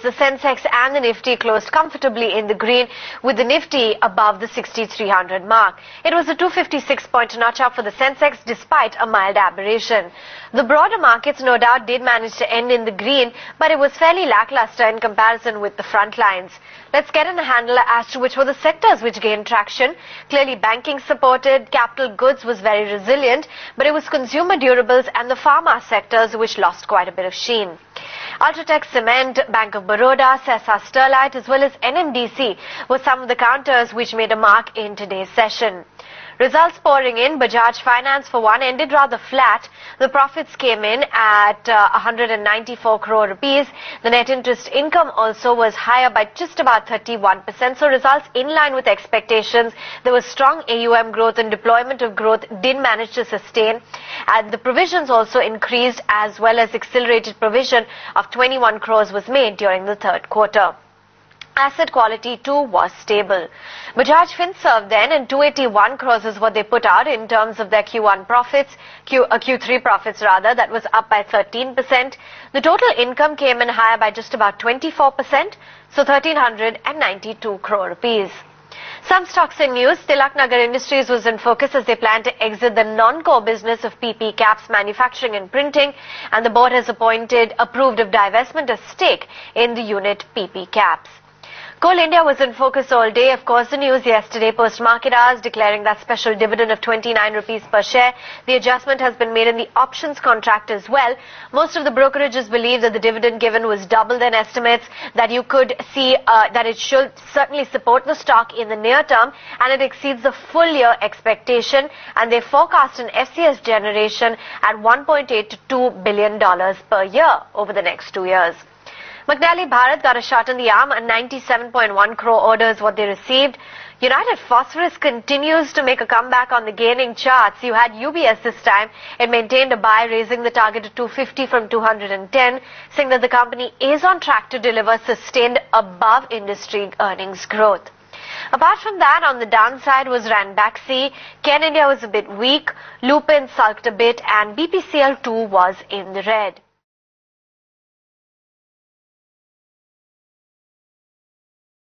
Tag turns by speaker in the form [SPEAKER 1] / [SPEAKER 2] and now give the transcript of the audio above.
[SPEAKER 1] the Sensex and the Nifty closed comfortably in the green, with the Nifty above the 6,300 mark. It was a 256-point notch up for the Sensex despite a mild aberration. The broader markets no doubt did manage to end in the green, but it was fairly lackluster in comparison with the front lines. Let's get in a handle as to which were the sectors which gained traction. Clearly banking supported, capital goods was very resilient, but it was consumer durables and the pharma sectors which lost quite a bit of sheen. Ultratech Cement, Bank of Baroda, Sesa Sterlite as well as NMDC were some of the counters which made a mark in today's session. Results pouring in. Bajaj Finance for one ended rather flat. The profits came in at 194 crore rupees. The net interest income also was higher by just about 31%. So results in line with expectations. There was strong AUM growth and deployment of growth did manage to sustain. And the provisions also increased, as well as accelerated provision of 21 crores was made during the third quarter. Asset quality too was stable. Bajaj Finserv then, and 281 crores is what they put out in terms of their Q3 profits rather, that was up by 13%. The total income came in higher by just about 24%, so 1,392 crore rupees. Some stocks in news. Tilak Nagar Industries was in focus as they plan to exit the non-core business of PP caps manufacturing and printing, and the board has approved of divestment of stake in the unit PP caps. Coal India was in focus all day. Of course, the news yesterday post-market hours declaring that special dividend of 29 rupees per share. The adjustment has been made in the options contract as well. Most of the brokerages believe that the dividend given was double than estimates, that you could see that it should certainly support the stock in the near term, and it exceeds the full year expectation, and they forecast an FCS generation at $1.8 to $2 billion per year over the next 2 years. McNally Bharat got a shot in the arm, and 97.1 crore orders what they received. United Phosphorus continues to make a comeback on the gaining charts. You had UBS this time. It maintained a buy, raising the target to 250 from 210, saying that the company is on track to deliver sustained above industry earnings growth. Apart from that, on the downside was Ranbaxy. Ken India was a bit weak. Lupin sulked a bit, and BPCL too was in the red.